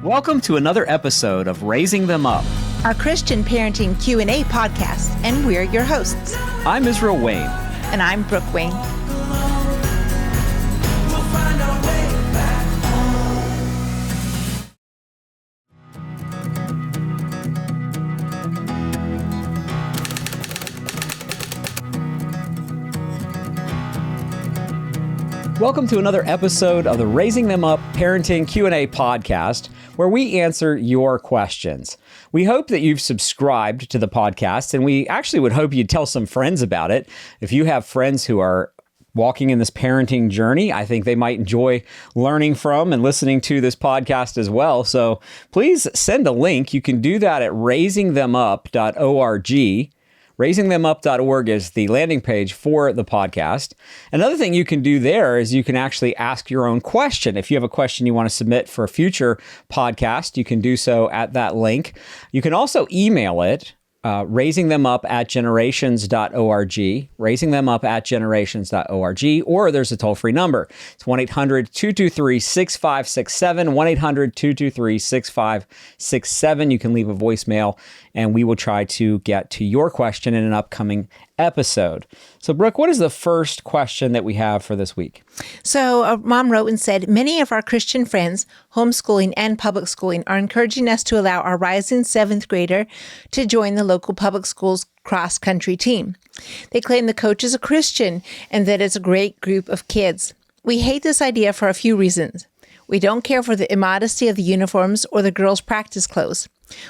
Welcome to another episode of Raising Them Up, our Christian parenting Q&A podcast, and we're your hosts. I'm Israel Wayne. And I'm Brooke Wayne. Welcome to another episode of the Raising Them Up Parenting Q&A podcast, where we answer your questions. We hope that you've subscribed to the podcast, and we actually would hope you'd tell some friends about it. If you have friends who are walking in this parenting journey, I think they might enjoy learning from and listening to this podcast as well. So please send a link. You can do that at raisingthemup.org. RaisingThemUp.org is the landing page for the podcast. Another thing you can do there is you can actually ask your own question. If you have a question you want to submit for a future podcast, you can do so at that link. You can also email it, raisingthemup@generations.org, raisingthemup@generations.org, or there's a toll-free number. It's 1-800-223-6567, 1-800-223-6567. You can leave a voicemail, and we will try to get to your question in an upcoming episode. So, Brooke, what is the first question that we have for this week? So, a mom wrote and said, many of our Christian friends, homeschooling and public schooling, are encouraging us to allow our rising seventh grader to join the local public school's cross-country team. They claim the coach is a Christian and that it's a great group of kids. We hate this idea for a few reasons. We don't care for the immodesty of the uniforms or the girls' practice clothes.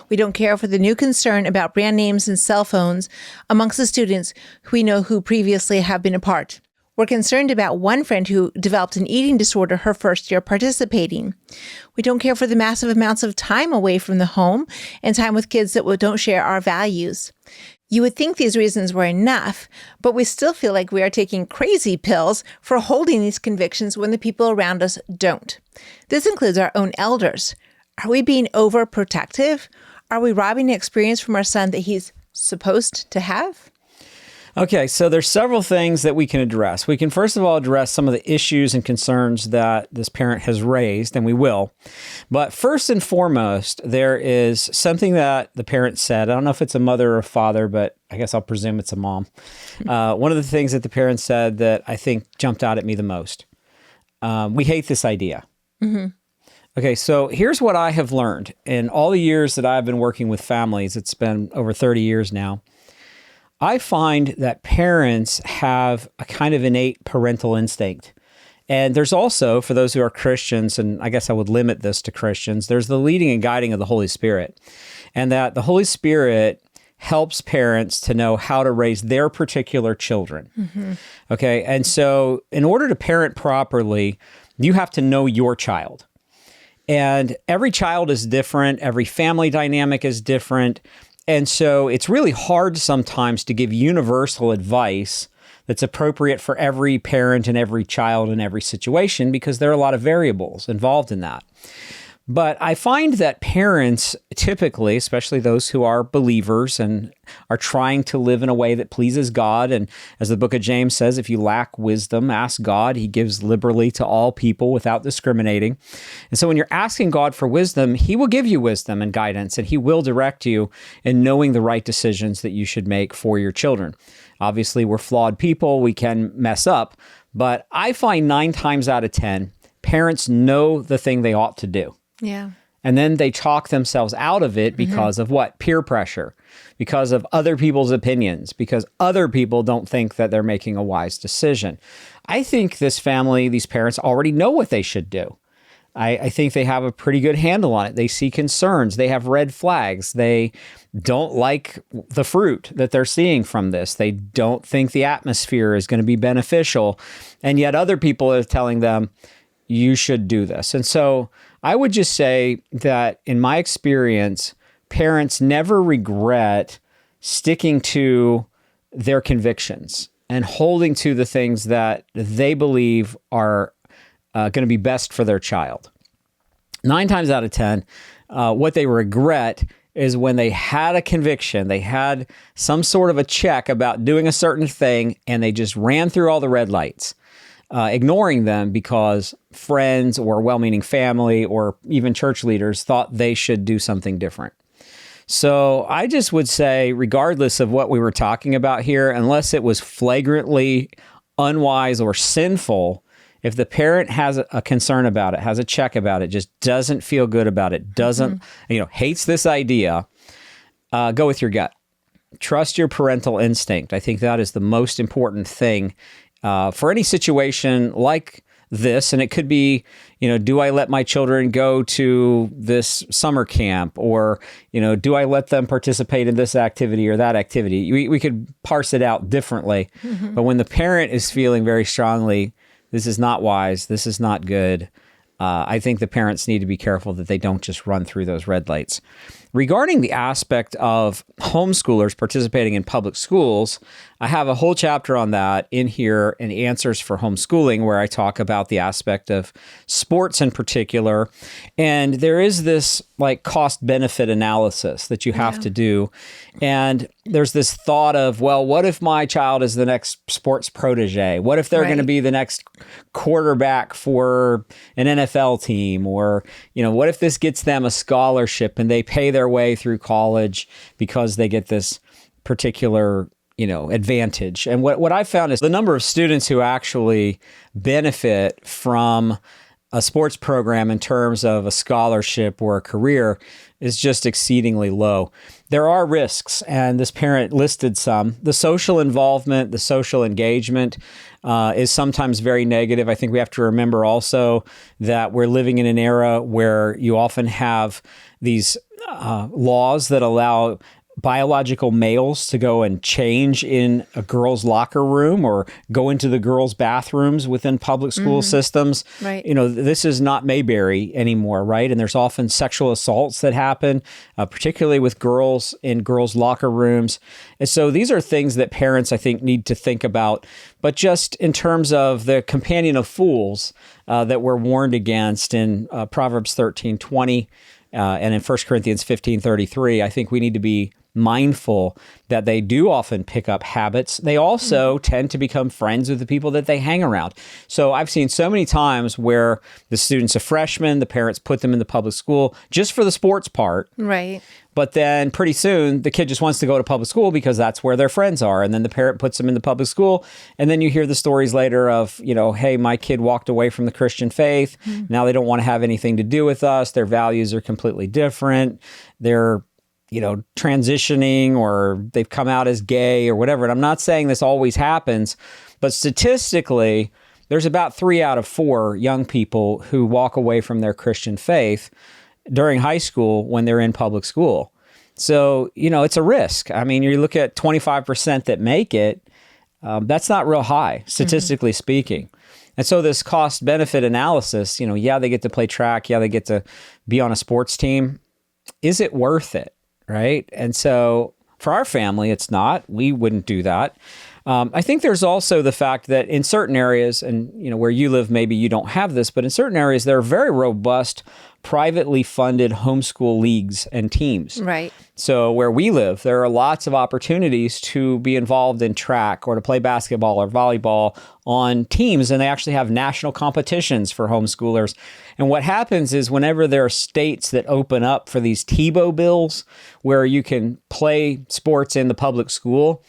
We don't care for the new concern about brand names and cell phones amongst the students who we know who previously have been apart. We're concerned about one friend who developed an eating disorder her first year participating. We don't care for the massive amounts of time away from the home and time with kids that don't share our values. You would think these reasons were enough, but we still feel like we are taking crazy pills for holding these convictions when the people around us don't. This includes our own elders. Are we being overprotective? Are we robbing the experience from our son that he's supposed to have? Okay, so there's several things that we can address. We can first of all address some of the issues and concerns that this parent has raised, and we will. But first and foremost, there is something that the parent said. I don't know if it's a mother or a father, but I guess I'll presume it's a mom. One of the things that the parent said that I think jumped out at me the most. We hate this idea. Mm-hmm. Okay, so here's what I have learned in all the years that I've been working with families. It's been over 30 years now. I find that parents have a kind of innate parental instinct. And there's also, for those who are Christians, and I guess I would limit this to Christians, there's the leading and guiding of the Holy Spirit. And that the Holy Spirit helps parents to know how to raise their particular children. Mm-hmm. Okay, and so in order to parent properly, you have to know your child. And every child is different. Every family dynamic is different. And so it's really hard sometimes to give universal advice that's appropriate for every parent and every child in every situation because there are a lot of variables involved in that. But I find that parents typically, especially those who are believers and are trying to live in a way that pleases God, and as the book of James says, if you lack wisdom, ask God. He gives liberally to all people without discriminating. And so when you're asking God for wisdom, He will give you wisdom and guidance, and He will direct you in knowing the right decisions that you should make for your children. Obviously, we're flawed people. We can mess up. But I find 9 times out of 10, parents know the thing they ought to do. Yeah. And then they talk themselves out of it because of what? Peer pressure, because of other people's opinions, because other people don't think that they're making a wise decision. I think this family, these parents already know what they should do. I think they have a pretty good handle on it. They see concerns. They have red flags. They don't like the fruit that they're seeing from this. They don't think the atmosphere is going to be beneficial. And yet other people are telling them, you should do this. And so I would just say that in my experience, parents never regret sticking to their convictions and holding to the things that they believe are going to be best for their child. 9 times out of 10, what they regret is when they had a conviction, they had some sort of a check about doing a certain thing, and they just ran through all the red lights. ignoring them because friends or well-meaning family or even church leaders thought they should do something different. So I just would say, regardless of what we were talking about here, unless it was flagrantly unwise or sinful, if the parent has a concern about it, has a check about it, just doesn't feel good about it, doesn't, hates this idea, go with your gut. Trust your parental instinct. I think that is the most important thing for any situation like this. And it could be, do I let my children go to this summer camp, or, do I let them participate in this activity or that activity? We could parse it out differently. But when the parent is feeling very strongly, this is not wise, this is not good, I think the parents need to be careful that they don't just run through those red lights. Regarding the aspect of homeschoolers participating in public schools, I have a whole chapter on that in here in Answers for Homeschooling, where I talk about the aspect of sports in particular. And there is this cost-benefit analysis that you have to do. And there's this thought of, well, what if my child is the next sports protege? What if they're going to be the next quarterback for an NFL team? Or, what if this gets them a scholarship and they pay their way through college because they get this particular advantage? And what I found is the number of students who actually benefit from a sports program in terms of a scholarship or a career is just exceedingly low. There are risks, and this parent listed some. The social involvement, the social engagement is sometimes very negative. I think we have to remember also that we're living in an era where you often have these laws that allow biological males to go and change in a girl's locker room or go into the girls' bathrooms within public school systems. Right. This is not Mayberry anymore, right? And there's often sexual assaults that happen, particularly with girls in girls' locker rooms. And so these are things that parents, I think, need to think about. But just in terms of the companion of fools that we're warned against in Proverbs 13:20 and in 1 Corinthians 15:33, I think we need to be mindful that they do often pick up habits. They also tend to become friends with the people that they hang around. So I've seen so many times where the student's a freshman, the parents put them in the public school just for the sports part. Right. But then pretty soon the kid just wants to go to public school because that's where their friends are. And then the parent puts them in the public school. And then you hear the stories later of, hey, my kid walked away from the Christian faith. Now they don't want to have anything to do with us. Their values are completely different. They're transitioning, or they've come out as gay or whatever. And I'm not saying this always happens, but statistically, there's about 3 out of 4 young people who walk away from their Christian faith during high school when they're in public school. So, it's a risk. I mean, you look at 25% that make it, that's not real high, statistically speaking. And so this cost-benefit analysis, they get to play track, they get to be on a sports team. Is it worth it? Right. And so for our family, it's not. We wouldn't do that. I think there's also the fact that in certain areas, and where you live, maybe you don't have this, but in certain areas, there are very robust, privately funded homeschool leagues and teams. Right. So where we live, there are lots of opportunities to be involved in track or to play basketball or volleyball on teams, and they actually have national competitions for homeschoolers. And what happens is whenever there are states that open up for these TiVo bills where you can play sports in the public school,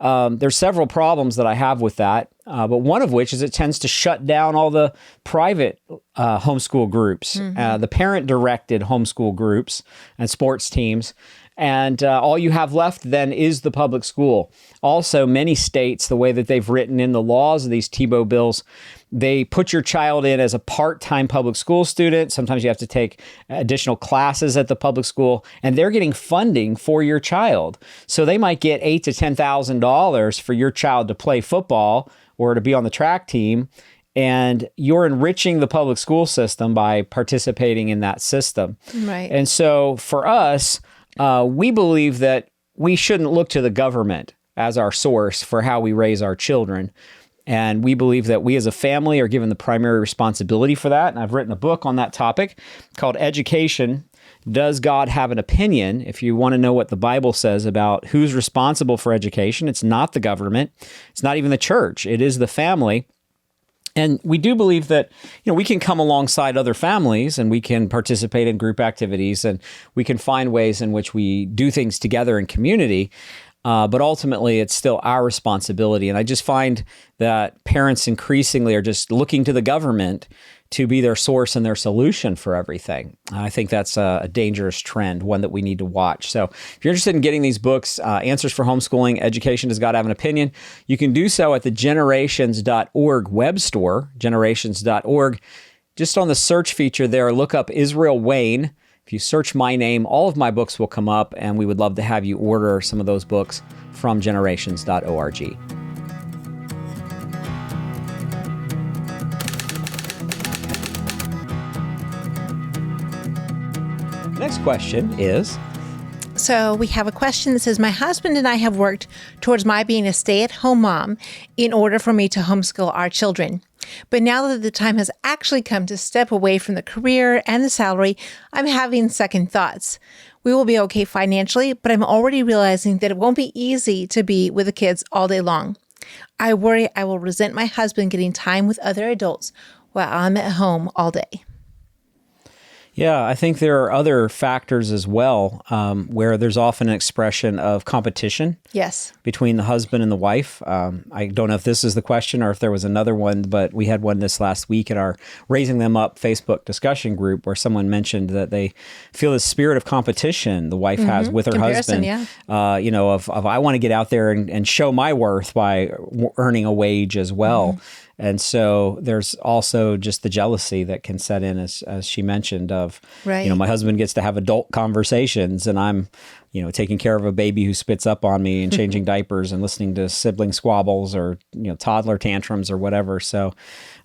there's several problems that I have with that, but one of which is it tends to shut down all the private homeschool groups, the parent-directed homeschool groups and sports teams. And all you have left then is the public school. Also, many states, the way that they've written in the laws of these TiVo bills, they put your child in as a part-time public school student. Sometimes you have to take additional classes at the public school, and they're getting funding for your child. So they might get $8,000 to $10,000 for your child to play football or to be on the track team. And you're enriching the public school system by participating in that system. Right. And so for us, we believe that we shouldn't look to the government as our source for how we raise our children. And we believe that we as a family are given the primary responsibility for that. And I've written a book on that topic called Education. Does God Have an Opinion? If you want to know what the Bible says about who's responsible for education, it's not the government. It's not even the church. It is the family. And we do believe that, we can come alongside other families and we can participate in group activities and we can find ways in which we do things together in community. But ultimately, it's still our responsibility. And I just find that parents increasingly are just looking to the government to be their source and their solution for everything. I think that's a dangerous trend, one that we need to watch. So if you're interested in getting these books, Answers for Homeschooling, Education Does God Have an Opinion, you can do so at the generations.org web store, generations.org. Just on the search feature there, look up Israel Wayne. If you search my name, all of my books will come up, and we would love to have you order some of those books from generations.org. Next question is... So we have a question that says, my husband and I have worked towards my being a stay-at-home mom in order for me to homeschool our children. But now that the time has actually come to step away from the career and the salary, I'm having second thoughts. We will be okay financially, but I'm already realizing that it won't be easy to be with the kids all day long. I worry I will resent my husband getting time with other adults while I'm at home all day. Yeah, I think there are other factors as well, where there's often an expression of competition. Yes. Between the husband and the wife. I don't know if this is the question or if there was another one, but we had one this last week in our Raising Them Up Facebook discussion group where someone mentioned that they feel the spirit of competition the wife has with her husband. Yeah. Of I want to get out there and show my worth by earning a wage as well. And so there's also just the jealousy that can set in, as she mentioned, of, my husband gets to have adult conversations and I'm, taking care of a baby who spits up on me and changing diapers and listening to sibling squabbles or, toddler tantrums or whatever. So,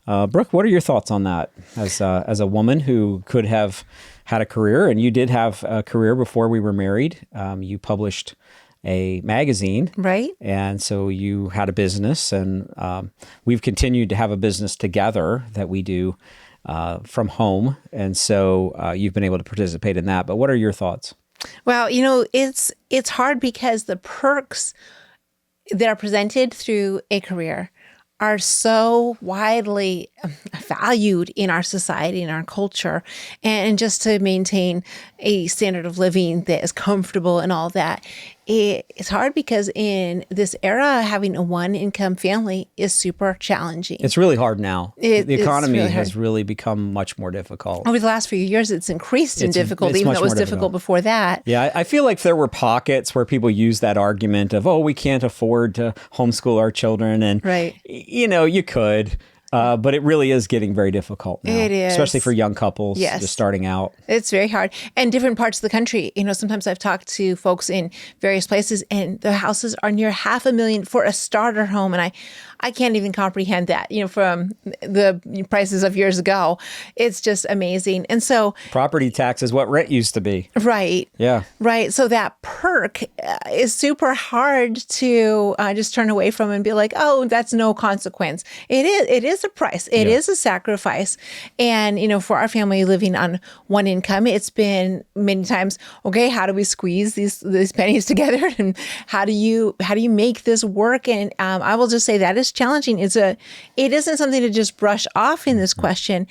Brooke, what are your thoughts on that as a woman who could have had a career? And you did have a career before we were married. You published a magazine. Right. And so you had a business, and we've continued to have a business together that we do from home. And so you've been able to participate in that. But what are your thoughts? Well, it's hard because the perks that are presented through a career are so widely valued in our society, in our culture, and just to maintain a standard of living that is comfortable and all that. It's hard because in this era, having a one-income family is super challenging. It's really hard now. The economy really has really become much more difficult. Over the last few years, it's increased in difficulty, even though it was difficult before that. Yeah, I feel like there were pockets where people use that argument of, we can't afford to homeschool our children. And, you could. But it really is getting very difficult now. It is. Especially for young couples just starting out. It's very hard. And different parts of the country, sometimes I've talked to folks in various places and the houses are near $500,000 for a starter home. And I can't even comprehend that, from the prices of years ago. It's just amazing. And so property tax is what rent used to be. Right. Yeah. Right. So that perk is super hard to just turn away from and be like, oh, that's no consequence. It is a price. It is a sacrifice. And, for our family living on one income, it's been many times, okay, how do we squeeze these pennies together? And how do you make this work? And I will just say that is challenging. It isn't something to just brush off in this question.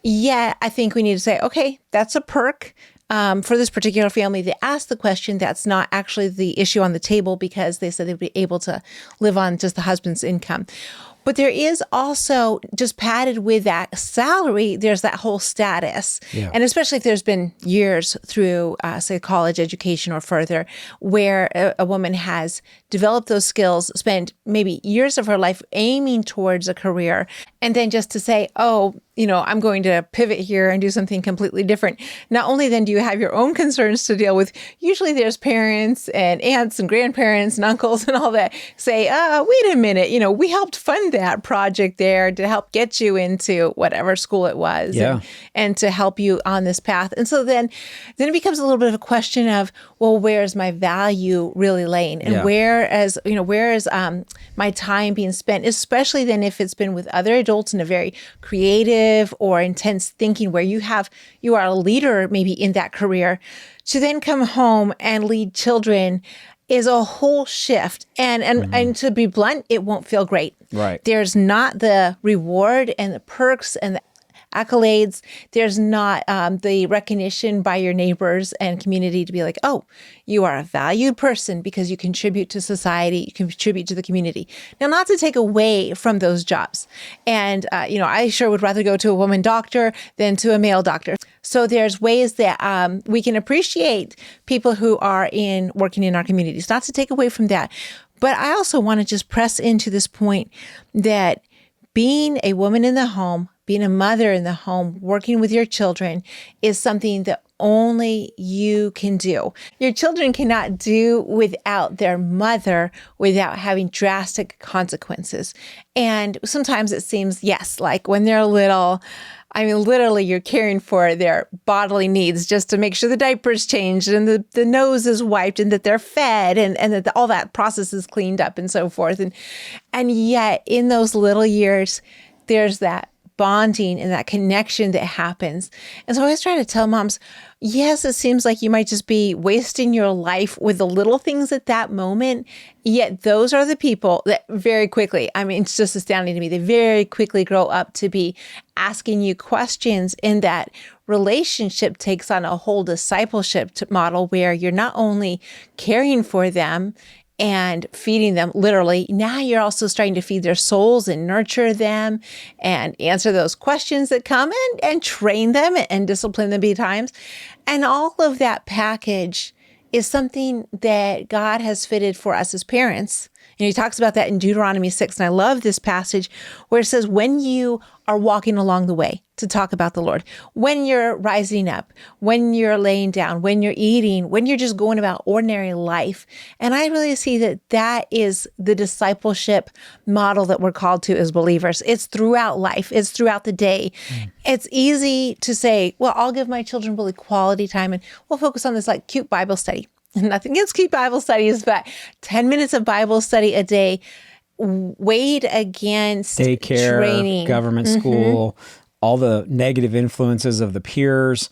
Yet, I think we need to say, okay, that's a perk. For this particular family that asked the question, that's not actually the issue on the table because they said they'd be able to live on just the husband's income. But there is also, just padded with that salary, there's that whole status. Yeah. And especially if there's been years through, say, college education or further, where a woman has developed those skills, spent maybe years of her life aiming towards a career, and then just to say, I'm going to pivot here and do something completely different. Not only then do you have your own concerns to deal with, usually there's parents and aunts and grandparents and uncles and all that say, wait a minute, we helped fund that project there to help get you into whatever school it was and to help you on this path. And so then it becomes a little bit of a question of, well, where's my value really laying? And where is my time being spent, especially then if it's been with other adults in a very creative or intense thinking where you are a leader maybe in that career, to then come home and lead children is a whole shift. And to be blunt, it won't feel great. Right. There's not the reward and the perks and the accolades. There's not the recognition by your neighbors and community to be like, oh, you are a valued person because you contribute to society, you contribute to the community. Now, not to take away from those jobs. And, I sure would rather go to a woman doctor than to a male doctor. So there's ways that we can appreciate people who are working in our communities, not to take away from that. But I also want to just press into this point that being a woman in the home, being a mother in the home, working with your children is something that only you can do. Your children cannot do without their mother without having drastic consequences. And sometimes it seems, yes, like when they're little, literally you're caring for their bodily needs just to make sure the diaper's changed and the nose is wiped and that they're fed and that all that process is cleaned up and so forth. And yet in those little years, there's that bonding and that connection that happens. And so I always try to tell moms, yes, it seems like you might just be wasting your life with the little things at that moment. Yet those are the people that very quickly, it's just astounding to me. They very quickly grow up to be asking you questions, and that relationship takes on a whole discipleship model where you're not only caring for them and feeding them literally. Now you're also starting to feed their souls and nurture them and answer those questions that come and train them and discipline them times. And all of that package is something that God has fitted for us as parents. And he talks about that in Deuteronomy 6. And I love this passage where it says, when you are walking along the way, to talk about the Lord, when you're rising up, when you're laying down, when you're eating, when you're just going about ordinary life. And I really see that is the discipleship model that we're called to as believers. It's throughout life. It's throughout the day. It's easy to say, well, I'll give my children really quality time and we'll focus on this like cute Bible study. Nothing against cute Bible studies, but 10 minutes of Bible study a day weighed against daycare, training, government school, all the negative influences of the peers,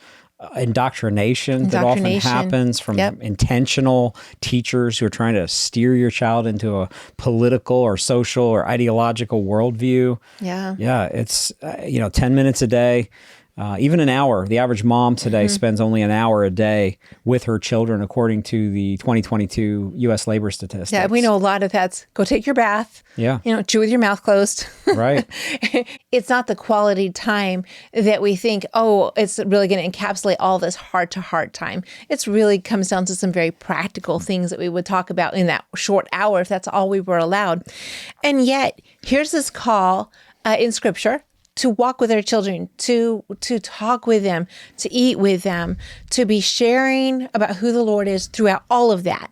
indoctrination that often happens from intentional teachers who are trying to steer your child into a political or social or ideological worldview. Yeah. It's, 10 minutes a day. Even an hour. The average mom today spends only an hour a day with her children, according to the 2022 U.S. labor statistics. Yeah, we know a lot of that's go take your bath. Yeah. Chew with your mouth closed. Right. It's not the quality time that we think, oh, it's really going to encapsulate all this heart-to-heart time. It really comes down to some very practical things that we would talk about in that short hour if that's all we were allowed. And yet, here's this call in Scripture to walk with our children, to talk with them, to eat with them, to be sharing about who the Lord is throughout all of that.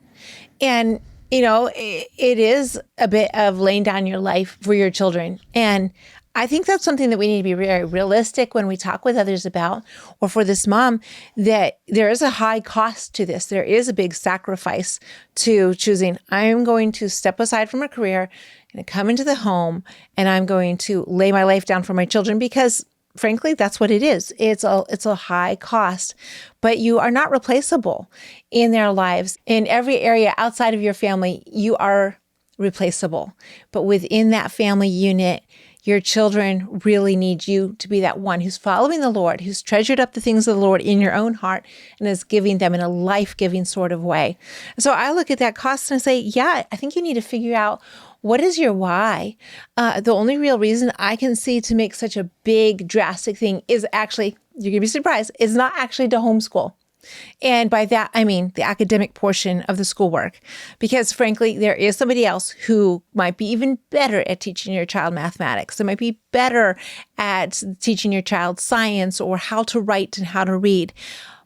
And, it is a bit of laying down your life for your children. And I think that's something that we need to be very realistic when we talk with others about, or for this mom, that there is a high cost to this. There is a big sacrifice to choosing, I'm going to step aside from a career and come into the home, and I'm going to lay my life down for my children because, frankly, that's what it is. It's a high cost, but you are not replaceable in their lives. In every area outside of your family, you are replaceable. But within that family unit, your children really need you to be that one who's following the Lord, who's treasured up the things of the Lord in your own heart and is giving them in a life-giving sort of way. So I look at that cost and I say, yeah, I think you need to figure out what is your why. The only real reason I can see to make such a big, drastic thing is actually, you're going to be surprised, is not actually to homeschool. And by that, I mean the academic portion of the schoolwork. Because frankly, there is somebody else who might be even better at teaching your child mathematics. They might be better at teaching your child science or how to write and how to read.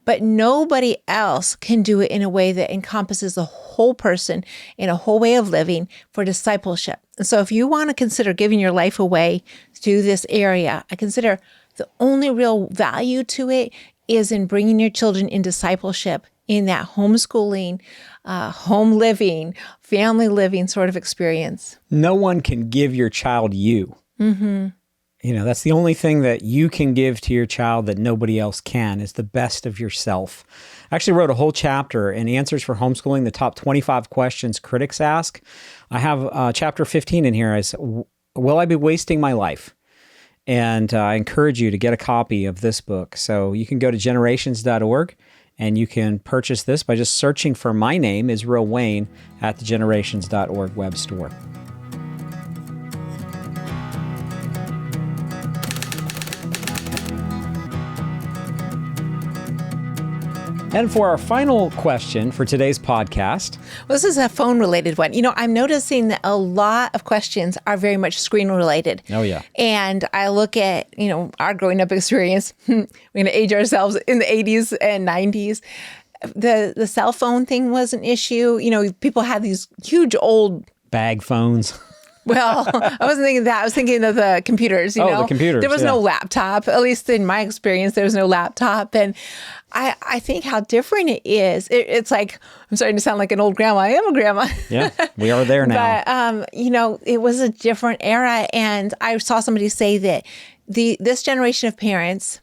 But nobody else can do it in a way that encompasses the whole person in a whole way of living for discipleship. And so if you want to consider giving your life away to this area, I consider the only real value to it is in bringing your children in discipleship in that homeschooling, home living, family living sort of experience. No one can give your child you. That's the only thing that you can give to your child that nobody else can, is the best of yourself. I actually wrote a whole chapter in Answers for Homeschooling, the top 25 questions critics ask. I have chapter 15 in here as, will I be wasting my life? And I encourage you to get a copy of this book. So you can go to generations.org and you can purchase this by just searching for my name, Israel Wayne, at the generations.org web store. And for our final question for today's podcast. Well, this is a phone-related one. I'm noticing that a lot of questions are very much screen-related. Oh, yeah. And I look at, our growing up experience. We're going to age ourselves in the 80s and 90s. The cell phone thing was an issue. People had these huge old bag phones. Well, I wasn't thinking that. I was thinking of the computers, the computers. There was no laptop. At least in my experience, there was no laptop. And I think how different it is. It's like, I'm starting to sound like an old grandma. I am a grandma. Yeah, we are there now. But, it was a different era. And I saw somebody say that this generation of parents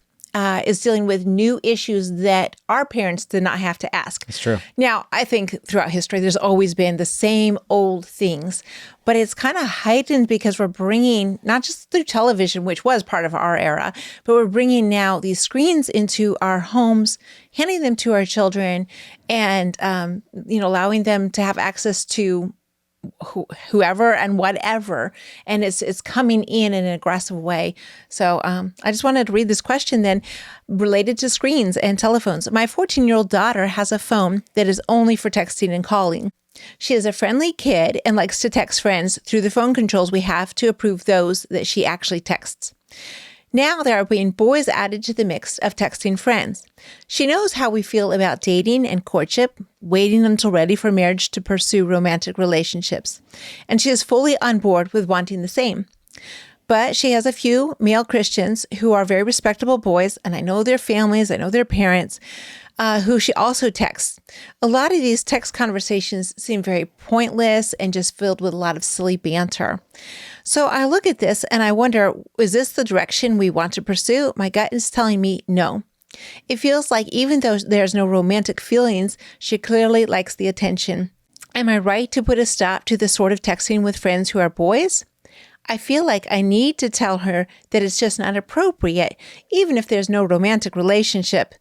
is dealing with new issues that our parents did not have to ask. It's true. Now, I think throughout history, there's always been the same old things, but it's kind of heightened because we're bringing, not just through television, which was part of our era, but we're bringing now these screens into our homes, handing them to our children, and, allowing them to have access to whoever and whatever, and it's coming in an aggressive way. So I just wanted to read this question then related to screens and telephones. My 14-year-old daughter has a phone that is only for texting and calling. She is a friendly kid and likes to text friends through the phone controls we have to approve those that she actually texts. Now there are being boys added to the mix of texting friends. She knows how we feel about dating and courtship, waiting until ready for marriage to pursue romantic relationships. And she is fully on board with wanting the same. But she has a few male Christians who are very respectable boys, and I know their families, I know their parents, who she also texts. A lot of these text conversations seem very pointless and just filled with a lot of silly banter. So I look at this and I wonder, is this the direction we want to pursue? My gut is telling me no. It feels like even though there's no romantic feelings, she clearly likes the attention. Am I right to put a stop to the sort of texting with friends who are boys? I feel like I need to tell her that it's just not appropriate, even if there's no romantic relationship.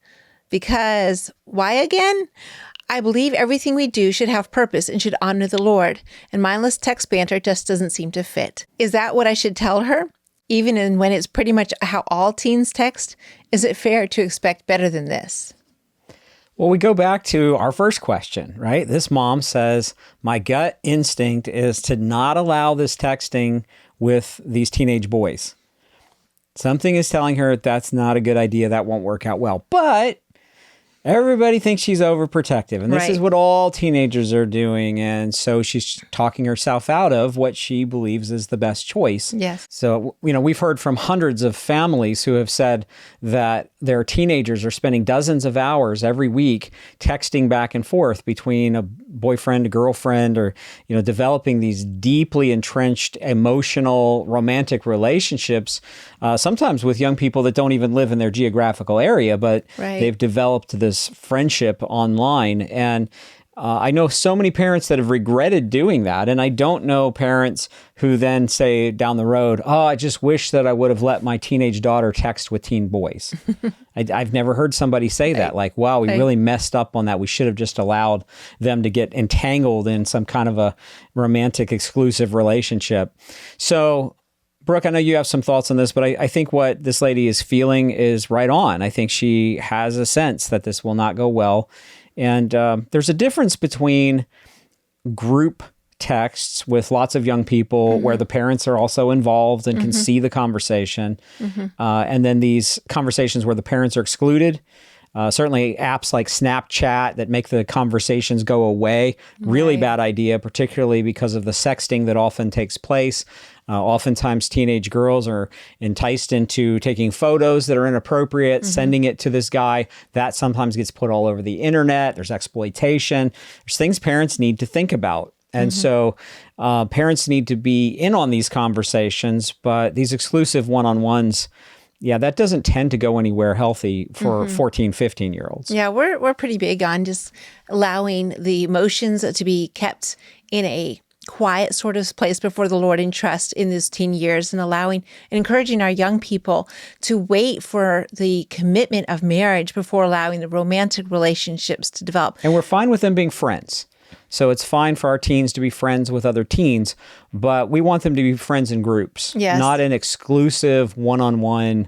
Because why again? I believe everything we do should have purpose and should honor the Lord, and mindless text banter just doesn't seem to fit. Is that what I should tell her? Even when it's pretty much how all teens text? Is it fair to expect better than this? Well, we go back to our first question, right? This mom says, my gut instinct is to not allow this texting with these teenage boys. Something is telling her that's not a good idea. That won't work out well. But everybody thinks she's overprotective, and this is what all teenagers are doing. And so she's talking herself out of what she believes is the best choice. Yes. So, we've heard from hundreds of families who have said that their teenagers are spending dozens of hours every week texting back and forth between a boyfriend, a girlfriend, or, developing these deeply entrenched emotional romantic relationships, sometimes with young people that don't even live in their geographical area, but they've developed this friendship online. And I know so many parents that have regretted doing that. And I don't know parents who then say down the road, oh, I just wish that I would have let my teenage daughter text with teen boys. I've never heard somebody say that, like, wow, we really messed up on that. We should have just allowed them to get entangled in some kind of a romantic exclusive relationship. So Brooke, I know you have some thoughts on this, but I think what this lady is feeling is right on. I think she has a sense that this will not go well. And there's a difference between group texts with lots of young people where the parents are also involved and can see the conversation. And then these conversations where the parents are excluded. Certainly apps like Snapchat that make the conversations go away. Really bad idea, particularly because of the sexting that often takes place. Oftentimes teenage girls are enticed into taking photos that are inappropriate, sending it to this guy. That sometimes gets put all over the internet. There's exploitation. There's things parents need to think about. And so parents need to be in on these conversations, but these exclusive one-on-ones, that doesn't tend to go anywhere healthy for 14, 15-year-olds. Yeah, we're pretty big on just allowing the emotions to be kept in a quiet sort of place before the Lord and trust in these teen years, and encouraging our young people to wait for the commitment of marriage before allowing the romantic relationships to develop. And we're fine with them being friends. So it's fine for our teens to be friends with other teens, but we want them to be friends in groups, not in exclusive one-on-one,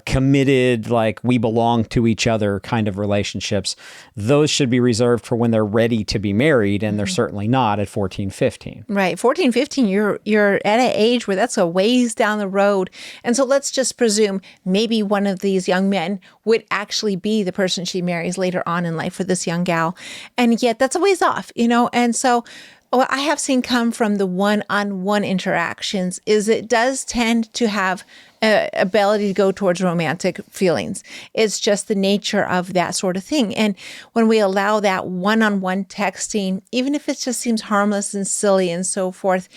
committed, like we belong to each other kind of relationships. Those should be reserved for when they're ready to be married, and they're certainly not at 14, 15. Right. 14, 15, you're at an age where that's a ways down the road. And so let's just presume maybe one of these young men would actually be the person she marries later on in life for this young gal. And yet that's a ways off, And so what I have seen come from the one-on-one interactions is it does tend to have ability to go towards romantic feelings. It's just the nature of that sort of thing. And when we allow that one-on-one texting, even if it just seems harmless and silly and so forth,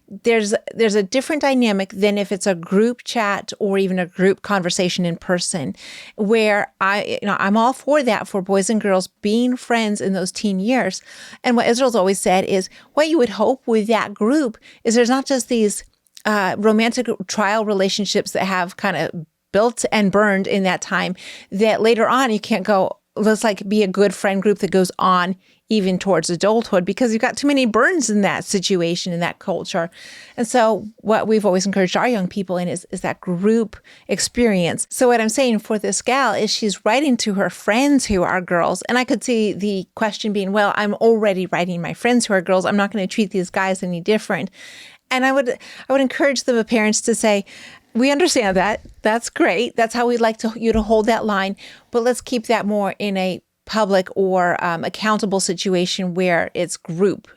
there's a different dynamic than if it's a group chat or even a group conversation in person, where I'm all for that, for boys and girls being friends in those teen years. And what Israel's always said is what you would hope with that group is there's not just these romantic trial relationships that have kind of built and burned in that time, that later on you can't go, let's be a good friend group that goes on even towards adulthood, because you've got too many burns in that situation, in that culture. And so what we've always encouraged our young people in is that group experience. So what I'm saying for this gal is she's writing to her friends who are girls. And I could see the question being, well, I'm already writing my friends who are girls. I'm not going to treat these guys any different. And I would encourage the parents to say, we understand that. That's great. That's how we'd like you to hold that line. But let's keep that more in a public or accountable situation where it's group.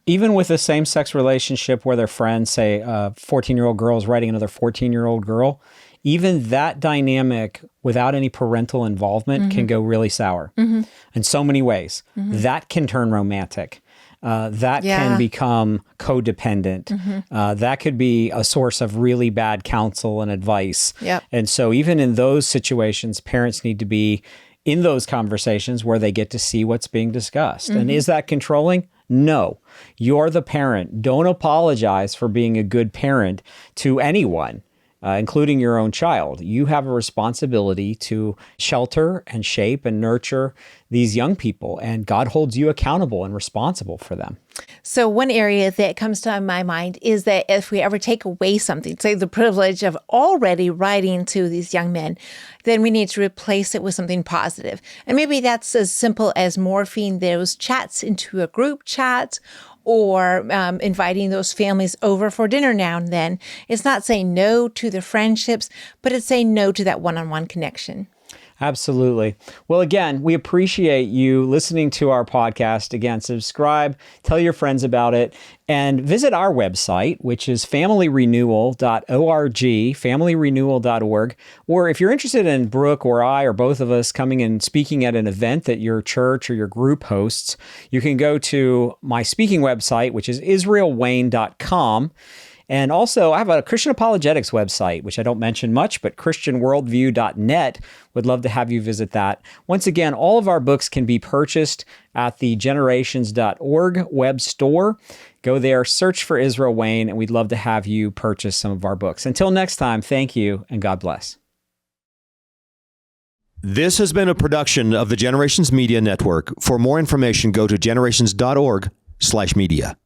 Even with a same-sex relationship where they're friends, say a 14-year-old girl is writing another 14-year-old girl, even that dynamic without any parental involvement can go really sour in so many ways. That can turn romantic. That can become codependent. That could be a source of really bad counsel and advice. And so even in those situations, parents need to be in those conversations where they get to see what's being discussed. And is that controlling? No. You're the parent. Don't apologize for being a good parent to anyone, including your own child. You have a responsibility to shelter and shape and nurture these young people, and God holds you accountable and responsible for them. So one area that comes to my mind is that if we ever take away something, say the privilege of already writing to these young men, then we need to replace it with something positive. And maybe that's as simple as morphing those chats into a group chat, or inviting those families over for dinner now and then. It's not saying no to the friendships, but it's saying no to that one-on-one connection. Absolutely. Well, again, we appreciate you listening to our podcast. Again, subscribe, tell your friends about it, and visit our website, which is familyrenewal.org, familyrenewal.org. Or if you're interested in Brooke or I or both of us coming and speaking at an event that your church or your group hosts, you can go to my speaking website, which is israelwayne.com. And also, I have a Christian apologetics website, which I don't mention much, but christianworldview.net. Would love to have you visit that. Once again, all of our books can be purchased at the generations.org web store. Go there, search for Israel Wayne, and we'd love to have you purchase some of our books. Until next time, thank you, and God bless. This has been a production of the Generations Media Network. For more information, go to generations.org/media.